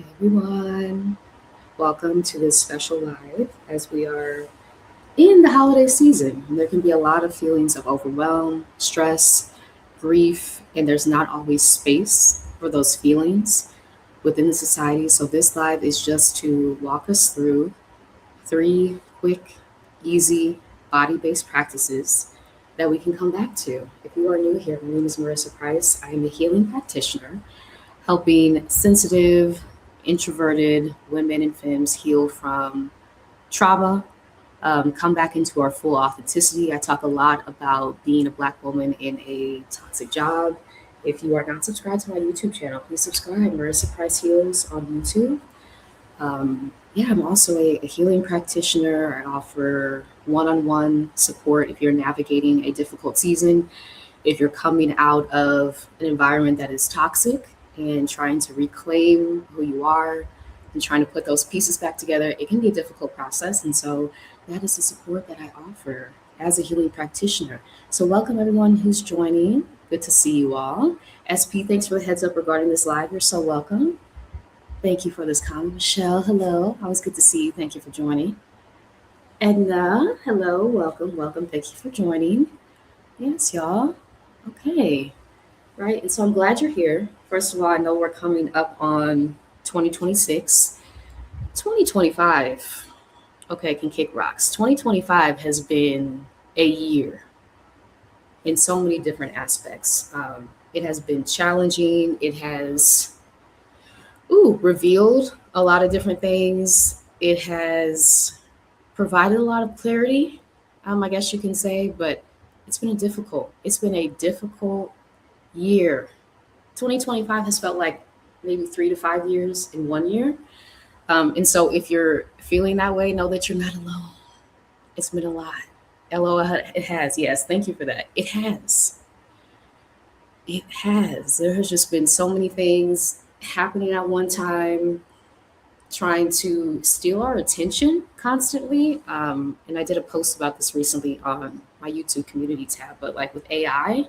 Hey everyone, welcome to this special live as we are in the holiday season. There can be a lot of feelings of overwhelm, stress, grief, and there's not always space for those feelings within the society. So, this live is just to walk us through three quick, easy, body based practices that we can come back to. If you are new here, my name is Marissa Price. I am a healing practitioner helping sensitive, introverted women and femmes heal from trauma, come back into our full authenticity. I talk a lot about being a Black woman in a toxic job. If you are not subscribed to my YouTube channel, please subscribe. Marissa Price Heals on YouTube. Yeah, I'm also a healing practitioner. I offer one on one support if you're navigating a difficult season, if you're coming out of an environment that is toxic and trying to reclaim who you are and trying to put those pieces back together. It can be a difficult process. And so that is the support that I offer as a healing practitioner. So, welcome everyone who's joining. Good to see you all. SP, thanks for the heads up regarding this live. You're so welcome. Thank you for this comment. Michelle, hello. Always good to see you. Thank you for joining. Edna, hello. Welcome, welcome. Thank you for joining. Yes, y'all. Okay. Right. And so I'm glad you're here. First of all, I know we're coming up on 2026. 2025, okay, can kick rocks. 2025 has been a year in so many different aspects. It has been challenging. It has revealed a lot of different things. It has provided a lot of clarity, I guess you can say, but it's been a difficult year. 2025 has felt like maybe 3 to 5 years in 1 year. And so if you're feeling that way, know that you're not alone. It's been a lot. LOL, it has. Yes, thank you for that. It has. It has. There has just been so many things happening at one time, trying to steal our attention constantly. And I did a post about this recently on my YouTube community tab, but like with AI,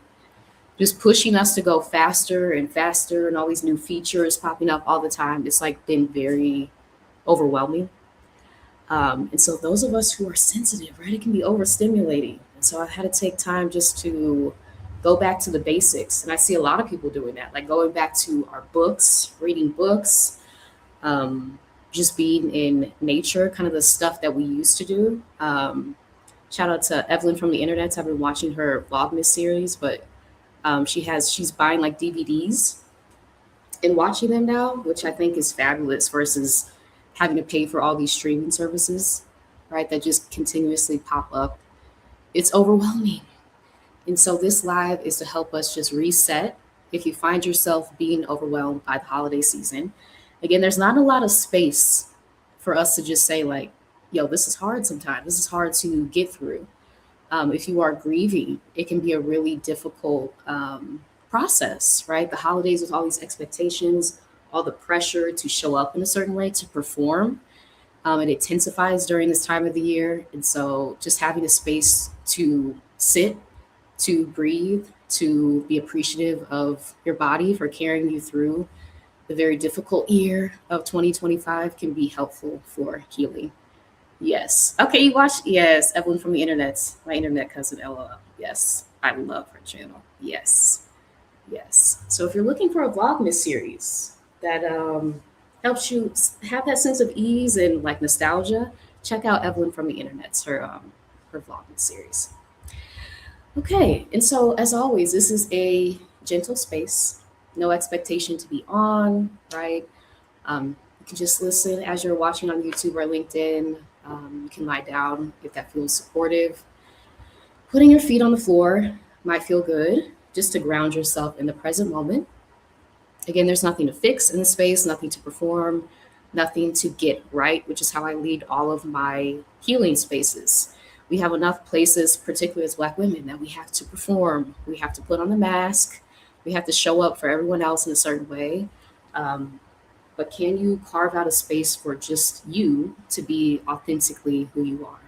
just pushing us to go faster and faster and all these new features popping up all the time. It's like been very overwhelming. And so those of us who are sensitive, right, it can be overstimulating. And so I've had to take time just to go back to the basics. And I see a lot of people doing that, like going back to our books, reading books, just being in nature, kind of the stuff that we used to do. Shout out to Evelyn from the internet. I've been watching her Vlogmas series, but she's buying like DVDs and watching them now, which I think is fabulous versus having to pay for all these streaming services, right? That just continuously pop up. It's overwhelming. And so this live is to help us just reset. If you find yourself being overwhelmed by the holiday season, again, there's not a lot of space for us to just say like, yo, this is hard sometimes. This is hard to get through. If you are grieving, it can be a really difficult process, right? The holidays with all these expectations, all the pressure to show up in a certain way, to perform. It intensifies during this time of the year. And so just having a space to sit, to breathe, to be appreciative of your body for carrying you through the very difficult year of 2025 can be helpful for healing. Yes. Okay, you watched? Yes, Evelyn from the internet, my internet cousin, LOL. Yes, I love her channel. Yes, yes. So if you're looking for a Vlogmas series that helps you have that sense of ease and like nostalgia, check out Evelyn from the internet, her Vlogmas series. Okay, and so as always, this is a gentle space, no expectation to be on, right? You can just listen as you're watching on YouTube or LinkedIn. You can lie down if that feels supportive. Putting your feet on the floor might feel good just to ground yourself in the present moment. Again, there's nothing to fix in the space, nothing to perform, nothing to get right, which is how I lead all of my healing spaces. We have enough places, particularly as Black women, that we have to perform. We have to put on the mask. We have to show up for everyone else in a certain way. But can you carve out a space for just you to be authentically who you are?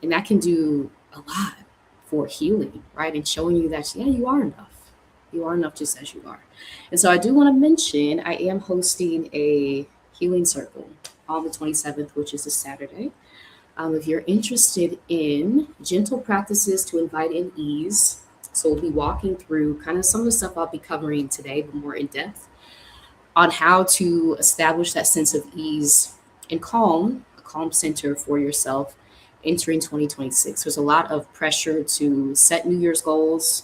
And that can do a lot for healing, right? And showing you that, yeah, you are enough. You are enough just as you are. And so I do want to mention I am hosting a healing circle on the 27th, which is a Saturday. If you're interested in gentle practices to invite in ease, so we'll be walking through kind of some of the stuff I'll be covering today, but more in depth on how to establish that sense of ease and calm, a calm center for yourself entering 2026. There's a lot of pressure to set New Year's goals,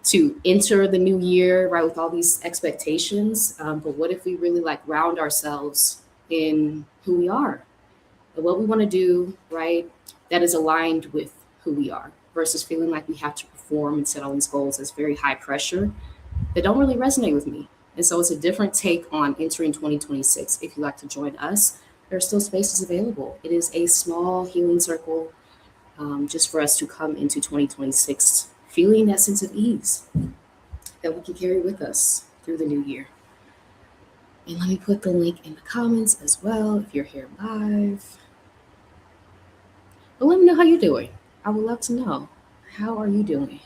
to enter the new year, right, with all these expectations. But what if we really like ground ourselves in who we are and what we want to do, right, that is aligned with who we are versus feeling like we have to perform and set all these goals as very high pressure that don't really resonate with me. And so it's a different take on entering 2026. If you'd like to join us, there are still spaces available. It is a small healing circle just for us to come into 2026 feeling that sense of ease that we can carry with us through the new year. And let me put the link in the comments as well if you're here live. But let me know how you're doing. I would love to know. How are you doing?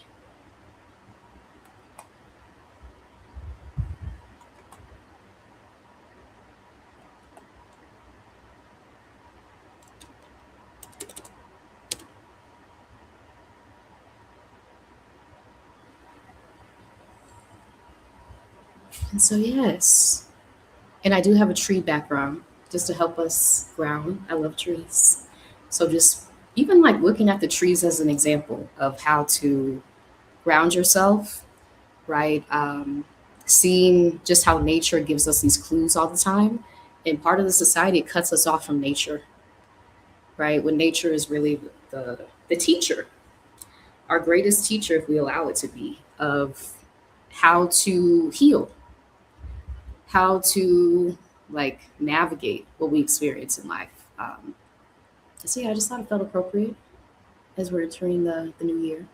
And so, yes. And I do have a tree background just to help us ground. I love trees. So, just even like looking at the trees as an example of how to ground yourself, right? Seeing just how nature gives us these clues all the time. And part of the society, it cuts us off from nature, right? When nature is really the teacher, our greatest teacher, if we allow it to be, of how to heal, how to like navigate what we experience in life. So yeah, I just thought it felt appropriate as we're entering the new year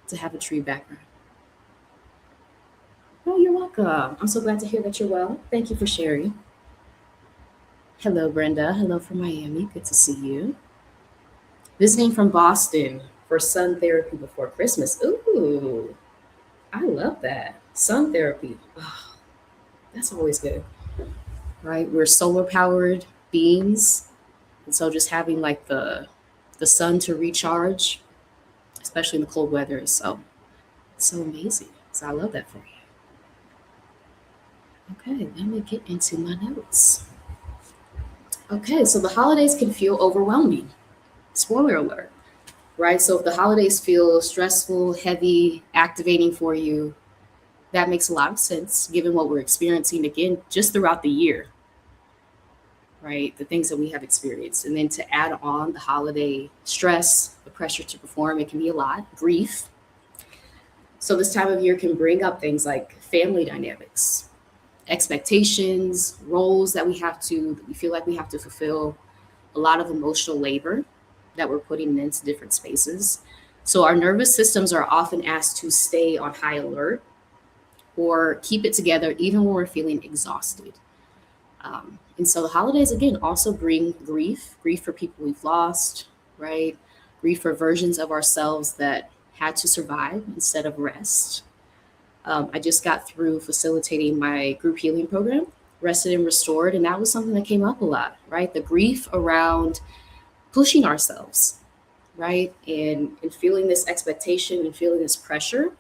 to have a tree background. Oh, you're welcome. I'm so glad to hear that you're well. Thank you for sharing. Hello, Brenda. Hello from Miami. Good to see you. Visiting from Boston for sun therapy before Christmas. Ooh, I love that. Sun therapy. Oh, that's always good, right? We're solar powered beings. And so just having like the sun to recharge, especially in the cold weather, is so amazing. So I love that for you. Okay, let me get into my notes. Okay, so the holidays can feel overwhelming. Spoiler alert, right? So if the holidays feel stressful, heavy, activating for you, that makes a lot of sense given what we're experiencing again just throughout the year, right? The things that we have experienced. And then to add on the holiday stress, the pressure to perform, it can be a lot, grief. So this time of year can bring up things like family dynamics, expectations, roles that we feel like we have to fulfill, a lot of emotional labor that we're putting into different spaces. So our nervous systems are often asked to stay on high alert or keep it together even when we're feeling exhausted. And so the holidays, again, also bring grief for people we've lost, right? Grief for versions of ourselves that had to survive instead of rest. I just got through facilitating my group healing program, Rested and Restored, and that was something that came up a lot, right? The grief around pushing ourselves, right? And feeling this expectation and feeling this pressure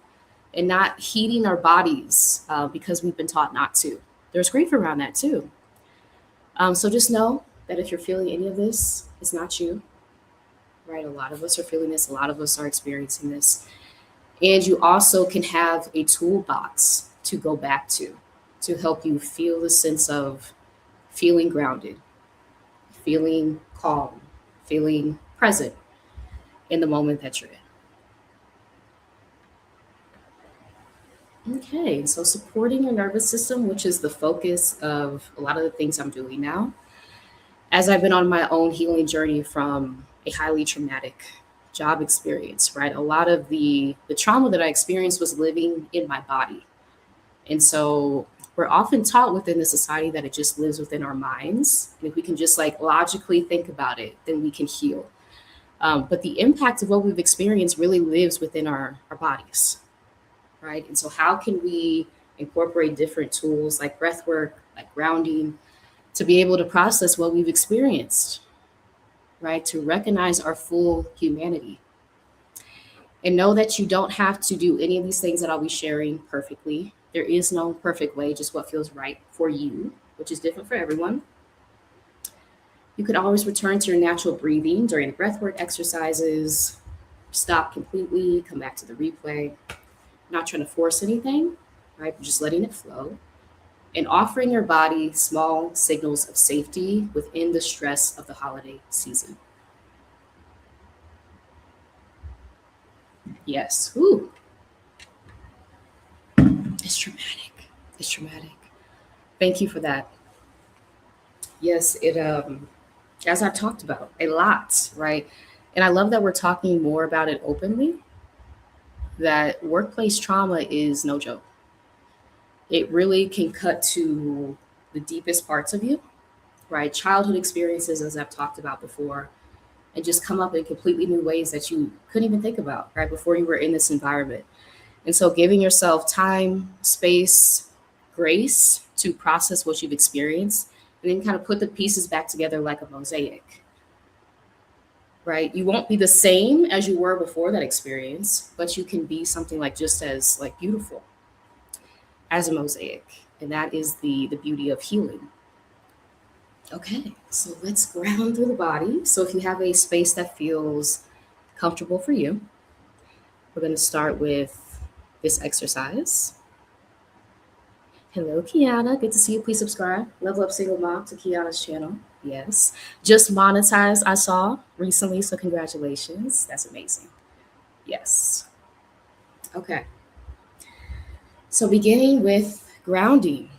and not heeding our bodies because we've been taught not to. There's grief around that too. So just know that if you're feeling any of this, it's not you, right? A lot of us are feeling this. A lot of us are experiencing this. And you also can have a toolbox to go back to help you feel the sense of feeling grounded, feeling calm, feeling present in the moment that you're in. Okay, so supporting your nervous system, which is the focus of a lot of the things I'm doing now, as I've been on my own healing journey from a highly traumatic job experience, right? A lot of the trauma that I experienced was living in my body. And so we're often taught within the society that it just lives within our minds. And if we can just like logically think about it, then we can heal. But the impact of what we've experienced really lives within our bodies, right? And so how can we incorporate different tools like breathwork, like grounding, to be able to process what we've experienced, right? To recognize our full humanity. And know that you don't have to do any of these things that I'll be sharing perfectly. There is no perfect way, just what feels right for you, which is different for everyone. You could always return to your natural breathing during breathwork exercises, stop completely, come back to the replay, not trying to force anything, right? Just letting it flow and offering your body small signals of safety within the stress of the holiday season. Yes. Ooh, it's traumatic. It's traumatic. Thank you for that. Yes, it as I've talked about a lot, right? And I love that we're talking more about it openly, that workplace trauma is no joke. It really can cut to the deepest parts of you, right? Childhood experiences, as I've talked about before, and just come up in completely new ways that you couldn't even think about, right? Before you were in this environment. And so giving yourself time, space, grace to process what you've experienced, and then kind of put the pieces back together like a mosaic, right? You won't be the same as you were before that experience, but you can be something like just as like beautiful as a mosaic. And that is the beauty of healing. Okay, so let's ground through the body. So if you have a space that feels comfortable for you, we're going to start with this exercise. Hello, Kiana. Good to see you. Please subscribe. Level Up Single Mom to Kiana's channel. Yes. Just monetized, I saw recently. So congratulations. That's amazing. Yes. Okay. So beginning with grounding,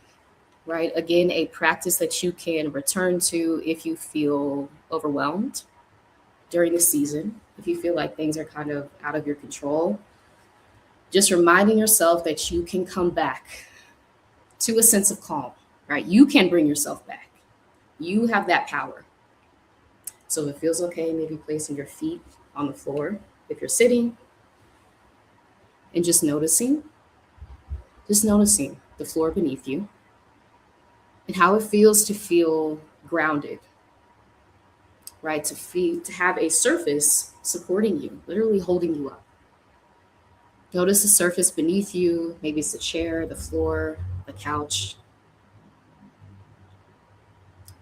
right? Again, a practice that you can return to if you feel overwhelmed during the season, if you feel like things are kind of out of your control. Just reminding yourself that you can come back to a sense of calm, right? You can bring yourself back. You have that power. So if it feels okay, maybe placing your feet on the floor if you're sitting and just noticing the floor beneath you and how it feels to feel grounded, right? To have a surface supporting you, literally holding you up. Notice the surface beneath you. Maybe it's the chair, the floor, the couch.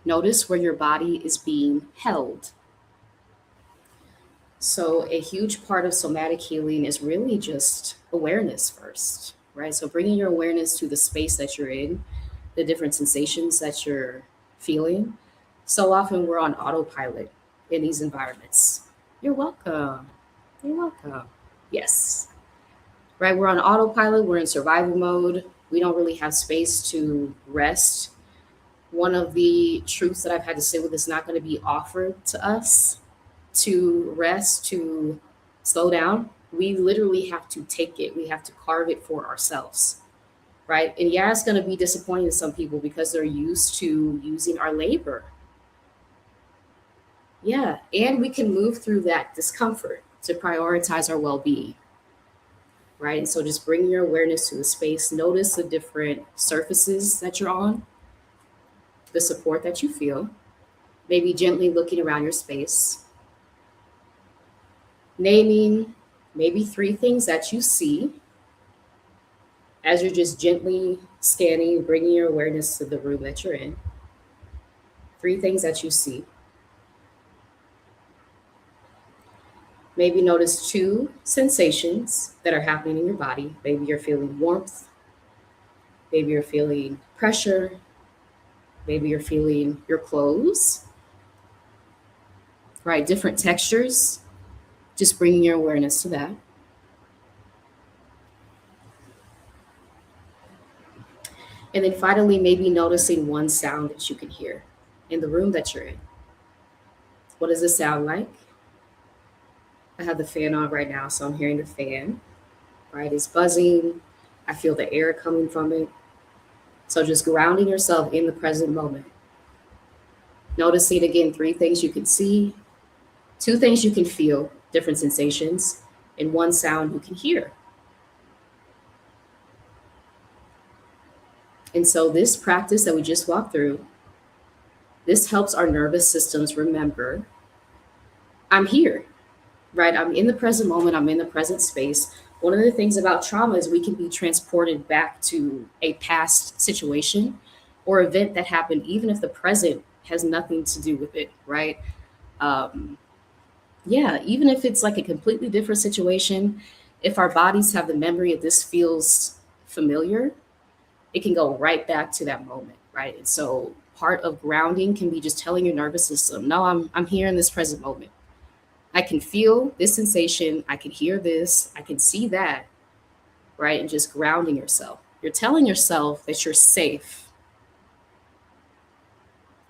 Notice where your body is being held. So a huge part of somatic healing is really just awareness first, right? So bringing your awareness to the space that you're in, the different sensations that you're feeling. So often we're on autopilot in these environments. You're welcome. You're welcome. Yes. Right? We're on autopilot. We're in survival mode. We don't really have space to rest. One of the truths that I've had to sit with is not going to be offered to us to rest, to slow down. We literally have to take it. We have to carve it for ourselves. Right? And yeah, it's going to be disappointing to some people because they're used to using our labor. Yeah. And we can move through that discomfort to prioritize our well being. Right? And so just bring your awareness to the space. Notice the different surfaces that you're on, the support that you feel, maybe gently looking around your space, naming maybe 3 things that you see as you're just gently scanning, bringing your awareness to the room that you're in. 3 things that you see. Maybe notice 2 sensations that are happening in your body. Maybe you're feeling warmth. Maybe you're feeling pressure. Maybe you're feeling your clothes, right? Different textures. Just bringing your awareness to that. And then finally, maybe noticing 1 sound that you can hear in the room that you're in. What does it sound like? I have the fan on right now, so I'm hearing the fan, right? It's buzzing. I feel the air coming from it. So just grounding yourself in the present moment. Noticing again 3 things you can see, 2 things you can feel, different sensations, and 1 sound you can hear. And so this practice that we just walked through, this helps our nervous systems remember I'm here, right? I'm in the present moment, I'm in the present space. One of the things about trauma is we can be transported back to a past situation or event that happened, even if the present has nothing to do with it, right? Um, yeah, even if it's like a completely different situation, if our bodies have the memory of this feels familiar, it can go right back to that moment, right? And so part of grounding can be just telling your nervous system, no, I'm here in this present moment. I can feel this sensation, I can hear this, I can see that, right? And just grounding yourself. You're telling yourself that you're safe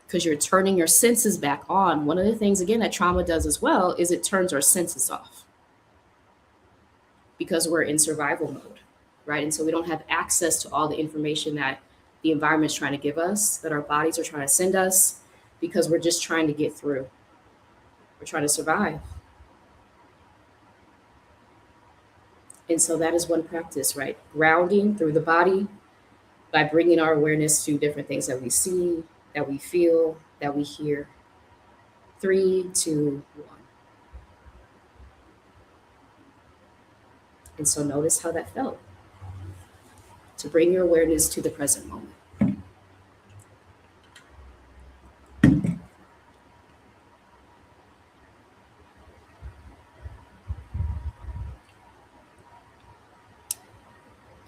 because you're turning your senses back on. One of the things, again, that trauma does as well is it turns our senses off because we're in survival mode, right? And so we don't have access to all the information that the environment's trying to give us, that our bodies are trying to send us, because we're just trying to get through. We're trying to survive. And so that is one practice, right? Grounding through the body by bringing our awareness to different things that we see, that we feel, that we hear. 3, 2, 1. And so notice how that felt to bring your awareness to the present moment.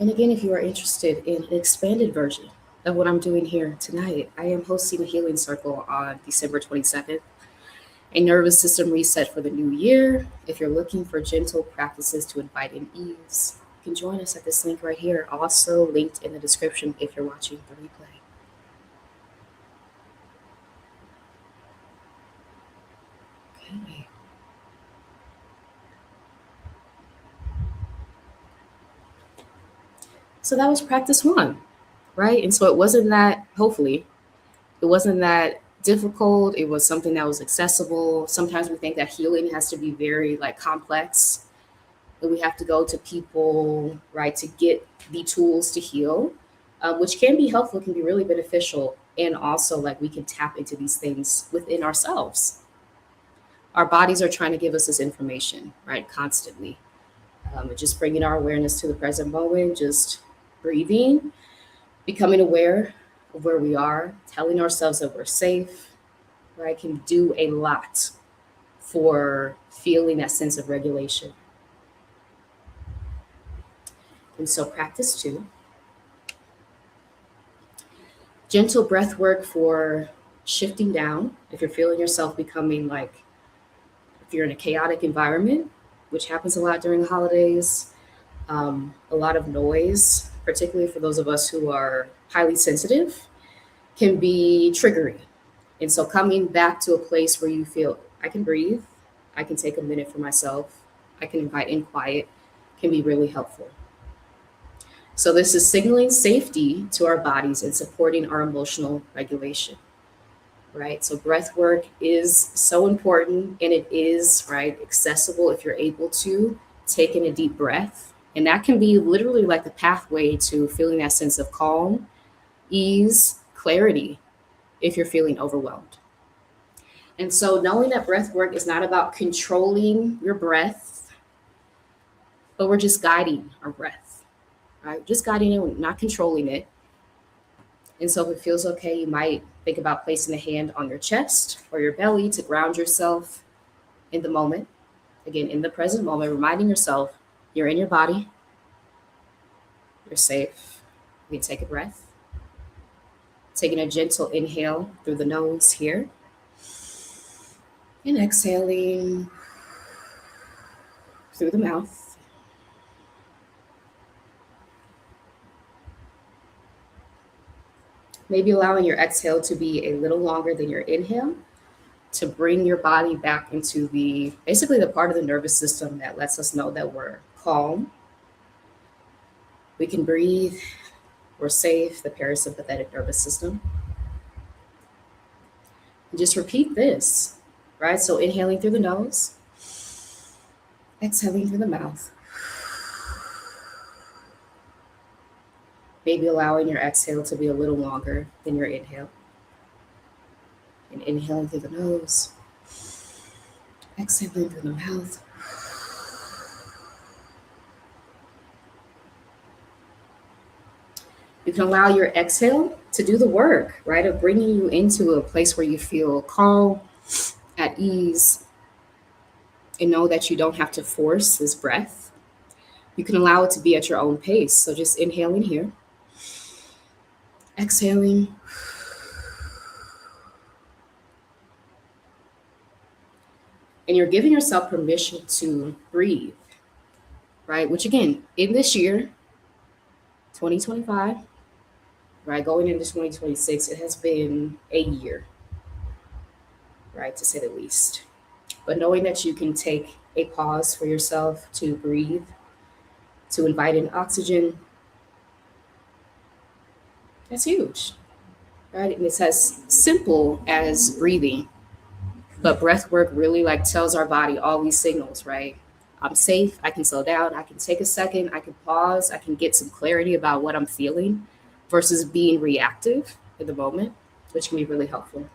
And again, if you are interested in an expanded version of what I'm doing here tonight, I am hosting a healing circle on December 22nd, a nervous system reset for the new year. If you're looking for gentle practices to invite in ease, you can join us at this link right here, also linked in the description if you're watching the replay. Okay. So that was practice 1, right? And so it wasn't that, hopefully, it wasn't that difficult. It was something that was accessible. Sometimes we think that healing has to be very like complex, that we have to go to people, right, to get the tools to heal, which can be helpful, can be really beneficial. And also, like, we can tap into these things within ourselves. Our bodies are trying to give us this information, right, constantly. Just bringing our awareness to the present moment, just breathing, becoming aware of where we are, telling ourselves that we're safe, right, can do a lot for feeling that sense of regulation. And so practice 2, gentle breath work for shifting down. If you're feeling yourself becoming like, if you're in a chaotic environment, which happens a lot during the holidays, a lot of noise, particularly for those of us who are highly sensitive, can be triggering. And so coming back to a place where you feel I can breathe, I can take a minute for myself, I can invite in quiet, can be really helpful. So this is signaling safety to our bodies and supporting our emotional regulation, right? So breath work is so important, and it is, right, accessible if you're able to take in a deep breath. And that can be literally like the pathway to feeling that sense of calm, ease, clarity if you're feeling overwhelmed. And so knowing that breath work is not about controlling your breath, but we're just guiding our breath, right? Just guiding it, not controlling it. And so if it feels okay, you might think about placing a hand on your chest or your belly to ground yourself in the moment. Again, in the present moment, reminding yourself you're in your body, you're safe. You can take a breath. Taking a gentle inhale through the nose here. And exhaling through the mouth. Maybe allowing your exhale to be a little longer than your inhale to bring your body back into basically the part of the nervous system that lets us know that we're calm. We can breathe. We're safe, the parasympathetic nervous system. And just repeat this, right? So inhaling through the nose, exhaling through the mouth. Maybe allowing your exhale to be a little longer than your inhale. And inhaling through the nose, exhaling through the mouth. You can allow your exhale to do the work, right, of bringing you into a place where you feel calm, at ease, and know that you don't have to force this breath. You can allow it to be at your own pace. So just inhaling here, exhaling. And you're giving yourself permission to breathe, right? Which again, in this year, 2025, right, going into 2026, it has been a year, right, to say the least. But knowing that you can take a pause for yourself to breathe, to invite in oxygen, that's huge, right? And it's as simple as breathing, but breath work really like tells our body all these signals, right? I'm safe, I can slow down, I can take a second, I can pause, I can get some clarity about what I'm feeling versus being reactive in the moment, which can be really helpful.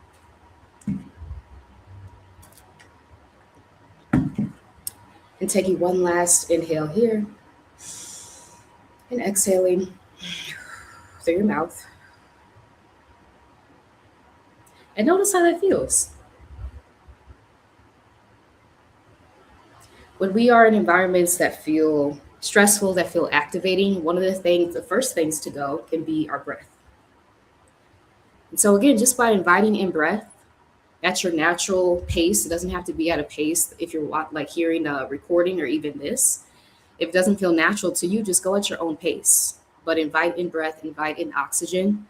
And taking one last inhale here and exhaling through your mouth. And notice how that feels. When we are in environments that feel stressful, that feel activating, one of the first things to go can be our breath. And so again, just by inviting in breath at your natural pace, it doesn't have to be at a pace if you're like hearing a recording or even this. If it doesn't feel natural to you, just go at your own pace. But invite in breath, invite in oxygen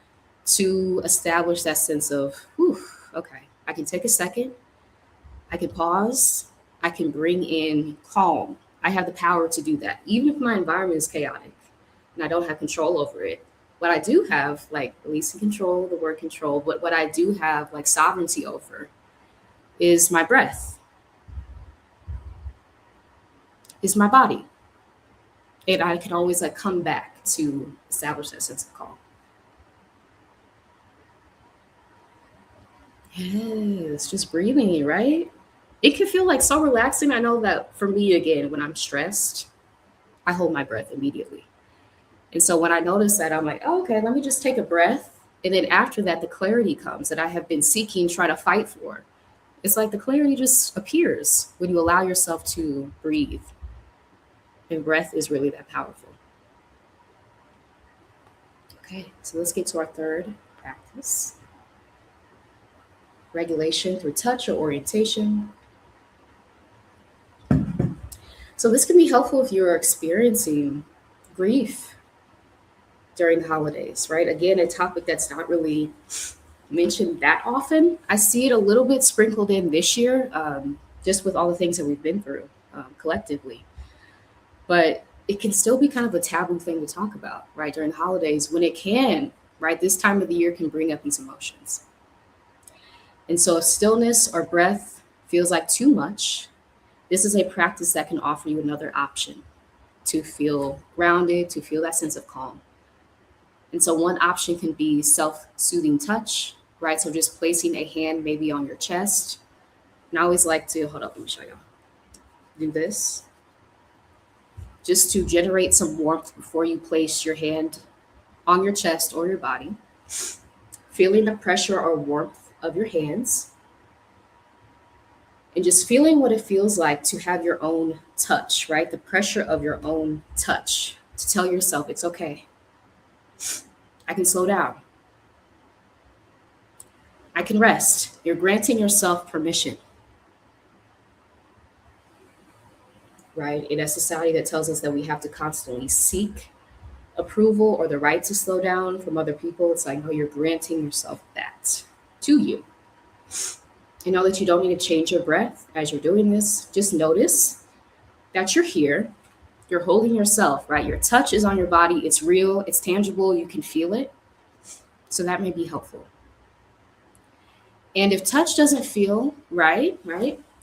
to establish that sense of, whew, okay, I can take a second, I can pause, I can bring in calm. I have the power to do that, even if my environment is chaotic and I don't have control over it. What I do have, like releasing control, the word control, but what I do have like sovereignty over is my breath, is my body. And I can always like come back to establish that sense of calm. Yes, just breathing, right? It can feel like so relaxing. I know that for me, again, when I'm stressed, I hold my breath immediately. And so when I notice that, I'm like, oh, okay, let me just take a breath. And then after that, the clarity comes that I have been seeking, trying to fight for. It's like the clarity just appears when you allow yourself to breathe. And breath is really that powerful. Okay, so let's get to our third practice. Regulation through touch or orientation. So this can be helpful if you're experiencing grief during the holidays, right? Again, a topic that's not really mentioned that often. I see it a little bit sprinkled in this year, just with all the things that we've been through collectively. But it can still be kind of a taboo thing to talk about, right? During the holidays, when it can, right? This time of the year can bring up these emotions. And so if stillness or breath feels like too much, this is a practice that can offer you another option to feel grounded, to feel that sense of calm. And so one option can be self-soothing touch, right? So just placing a hand maybe on your chest. And I always like to, hold up, let me show you. Do this. Just to generate some warmth before you place your hand on your chest or your body. Feeling the pressure or warmth of your hands. And just feeling what it feels like to have your own touch, right? The pressure of your own touch. To tell yourself it's okay. I can slow down. I can rest. You're granting yourself permission. Right? In a society that tells us that we have to constantly seek approval or the right to slow down from other people, it's like, no, you're granting yourself that to you. And know that you don't need to change your breath as you're doing this. Just notice that you're here. You're holding yourself, right? Your touch is on your body. It's real. It's tangible. You can feel it. So that may be helpful. And if touch doesn't feel right,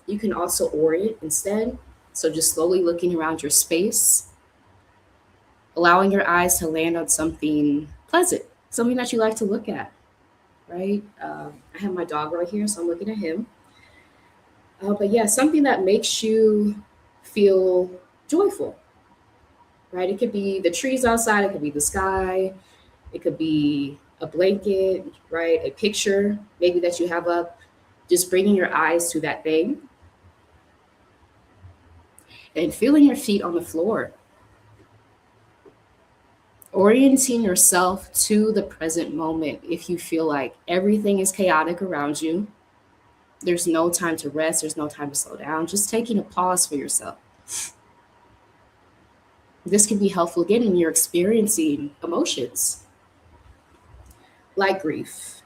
you can also orient instead. So just slowly looking around your space. allowing your eyes to land on something pleasant, something that you like to look at, right? I have my dog right here, so I'm looking at him. But yeah, something that makes you feel joyful, right? It could be the trees outside, it could be the sky, it could be a blanket, right? A picture maybe that you have up, just bringing your eyes to that thing and feeling your feet on the floor, orienting yourself to the present moment. If you feel like everything is chaotic around you, there's no time to rest, there's no time to slow down, just taking a pause for yourself. This can be helpful again when you're experiencing emotions like grief,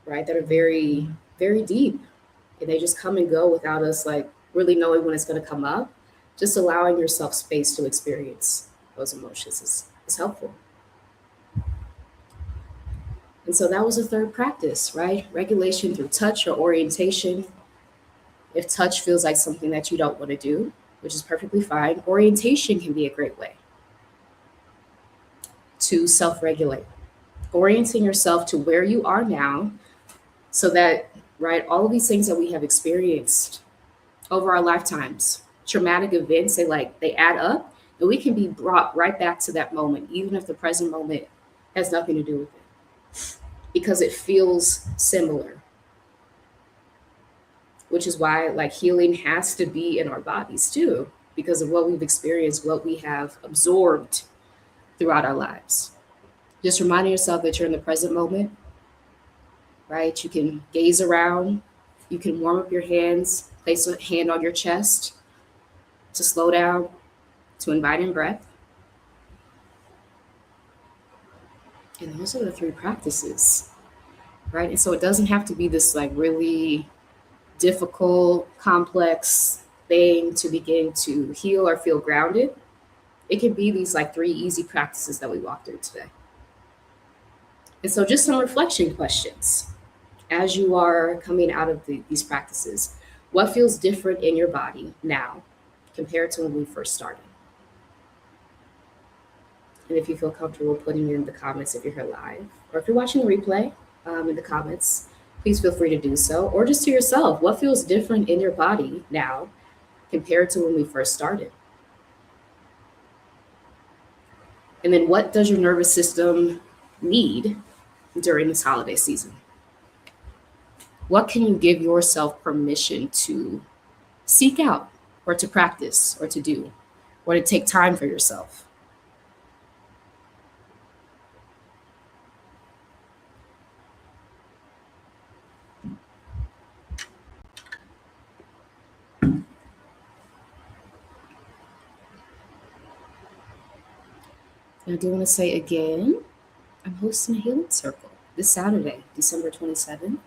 right? That are very, very deep. And they just come and go without us like really knowing when it's going to come up. Just allowing yourself space to experience those emotions is helpful. And so that was a third practice, right? Regulation through touch or orientation. If touch feels like something that you don't want to do, which is perfectly fine, orientation can be a great way to self regulate. Orienting yourself to where you are now so that, right, all of these things that we have experienced over our lifetimes, traumatic events, they add up and we can be brought right back to that moment, even if the present moment has nothing to do with it, because it feels similar. Which is why like healing has to be in our bodies too, because of what we've experienced, what we have absorbed throughout our lives. Just reminding yourself that you're in the present moment, right? You can gaze around, you can warm up your hands, place a hand on your chest to slow down, to invite in breath. And those are the three practices, right? And so it doesn't have to be this like really difficult, complex thing to begin to heal or feel grounded. It can be these like three easy practices that we walked through today. And so just some reflection questions as you are coming out of these practices. What feels different in your body now compared to when we first started? And if you feel comfortable putting it in the comments if you're here live, or if you're watching the replay in the comments, please feel free to do so. Or just to yourself, what feels different in your body now compared to when we first started? And then what does your nervous system need during this holiday season? What can you give yourself permission to seek out or to practice or to do or to take time for yourself? And I do want to say again, I'm hosting a healing circle this Saturday, December 27th,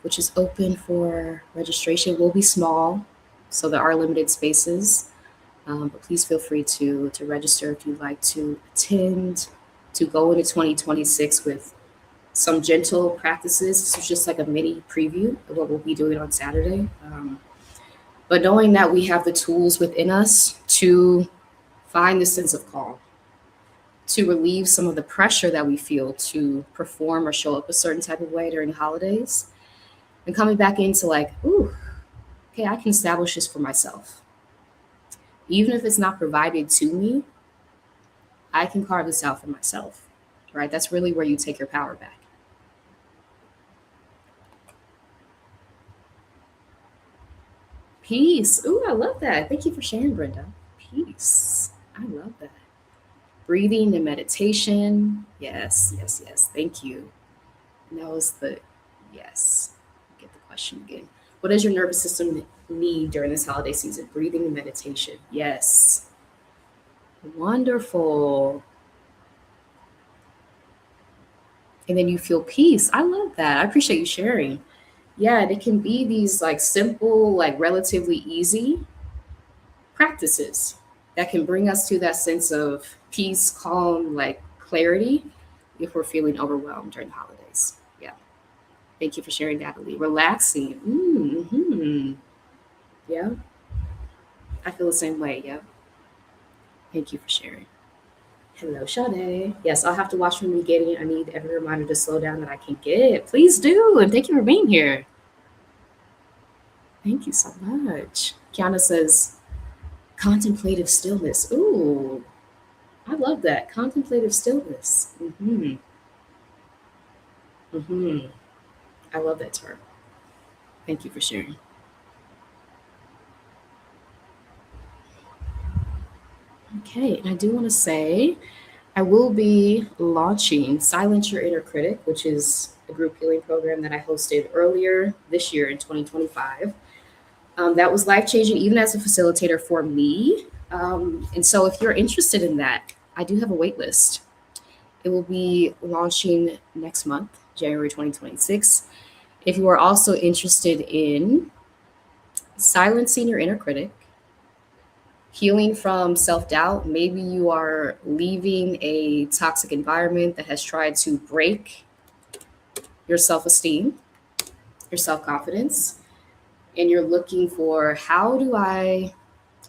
which is open for registration. It will be small, so there are limited spaces. But please feel free to register if you'd like to attend, to go into 2026 with some gentle practices. This is just like a mini preview of what we'll be doing on Saturday. But knowing that we have the tools within us to find the sense of calm, to relieve some of the pressure that we feel to perform or show up a certain type of way during the holidays, and coming back into like, ooh, okay, I can establish this for myself. Even if it's not provided to me, I can carve this out for myself, right? That's really where you take your power back. Peace. Ooh, I love that. Thank you for sharing, Brenda. Peace. I love that. Breathing and meditation. Yes, yes, yes. Thank you. And that was the yes. Get the question again. What does your nervous system need during this holiday season? Breathing and meditation. Yes. Wonderful. And then you feel peace. I love that. I appreciate you sharing. Yeah, and it can be these like simple, like relatively easy practices that can bring us to that sense of peace, calm, like clarity if we're feeling overwhelmed during the holidays. Yeah. Thank you for sharing, Natalie. Relaxing. Mm-hmm. Yeah. I feel the same way. Yeah. Thank you for sharing. Hello, Sade. Yes, I'll have to watch from the beginning. I need every reminder to slow down that I can get. Please do. And thank you for being here. Thank you so much. Kiana says, contemplative stillness. Ooh, I love that. Contemplative stillness. Mm-hmm. I love that term. Thank you for sharing. Okay, and I do want to say I will be launching Silence Your Inner Critic, which is a group healing program that I hosted earlier this year in 2025. That was life changing, even as a facilitator for me. And so, if you're interested in that, I do have a wait list. It will be launching next month, January 2026. If you are also interested in silencing your inner critic, healing from self doubt, maybe you are leaving a toxic environment that has tried to break your self esteem, your self confidence, and you're looking for how do I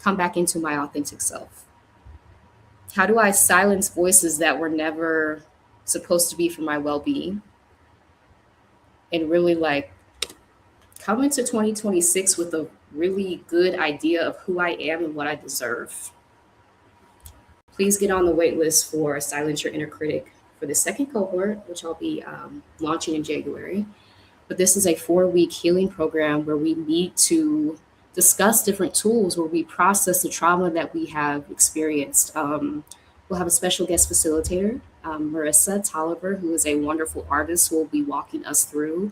come back into my authentic self? How do I silence voices that were never supposed to be for my well being? And really like come into 2026 with a really good idea of who I am and what I deserve. Please get on the wait list for Silence Your Inner Critic for the second cohort, which I'll be launching in January. But this is a 4-week healing program where we meet to discuss different tools where we process the trauma that we have experienced. We'll have a special guest facilitator, Marissa Tolliver, who is a wonderful artist, who will be walking us through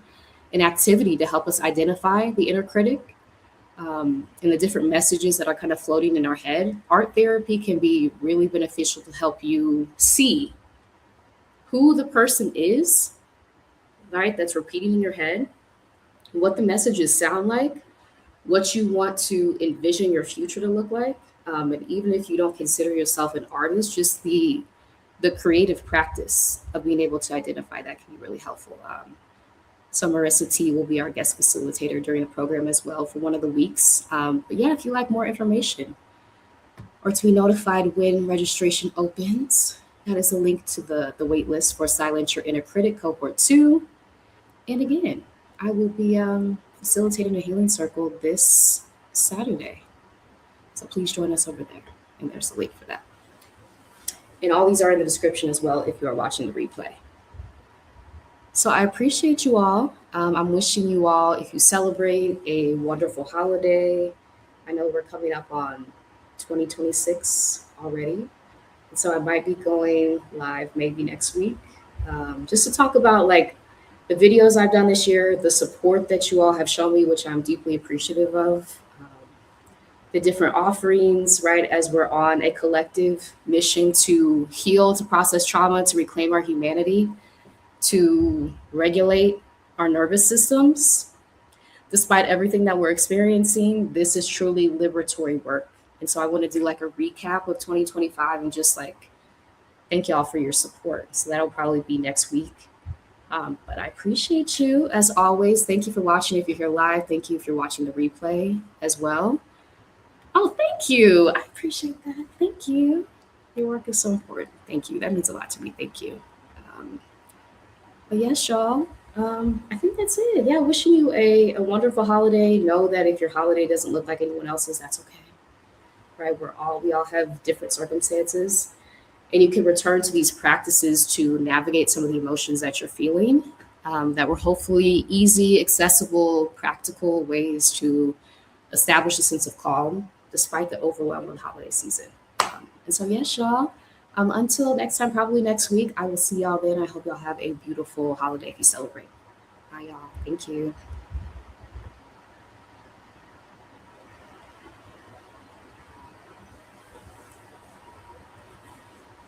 an activity to help us identify the inner critic and the different messages that are kind of floating in our head. Art therapy can be really beneficial to help you see who the person is, right, that's repeating in your head, what the messages sound like, what you want to envision your future to look like. And even if you don't consider yourself an artist, just the creative practice of being able to identify that can be really helpful. So Marissa T will be our guest facilitator during the program as well for one of the weeks. But yeah, if you like more information or to be notified when registration opens, that is a link to the wait list for Silence Your Inner Critic Cohort 2. And again, I will be facilitating a healing circle this Saturday. So please join us over there. And there's a link for that. And all these are in the description as well if you are watching the replay. So I appreciate you all. I'm wishing you all, if you celebrate, a wonderful holiday. I know we're coming up on 2026 already. And so I might be going live maybe next week just to talk about like the videos I've done this year, the support that you all have shown me, which I'm deeply appreciative of, the different offerings, right, as we're on a collective mission to heal, to process trauma, to reclaim our humanity, to regulate our nervous systems. Despite everything that we're experiencing, this is truly liberatory work. And so I want to do like a recap of 2025 and just like thank y'all for your support. So that'll probably be next week. But I appreciate you as always. Thank you for watching. If you're here live, thank you if you're watching the replay as well. Oh, thank you. I appreciate that. Thank you. Your work is so important. Thank you. That means a lot to me. Thank you. But yes, y'all. I think that's it. Yeah, wishing you a wonderful holiday. Know that if your holiday doesn't look like anyone else's, that's okay. Right? We all have different circumstances. And you can return to these practices to navigate some of the emotions that you're feeling that were hopefully easy, accessible, practical ways to establish a sense of calm despite the overwhelm of the holiday season. And so, yes, y'all. Until next time, probably next week, I will see y'all then. I hope y'all have a beautiful holiday if you celebrate. Bye, y'all. Thank you.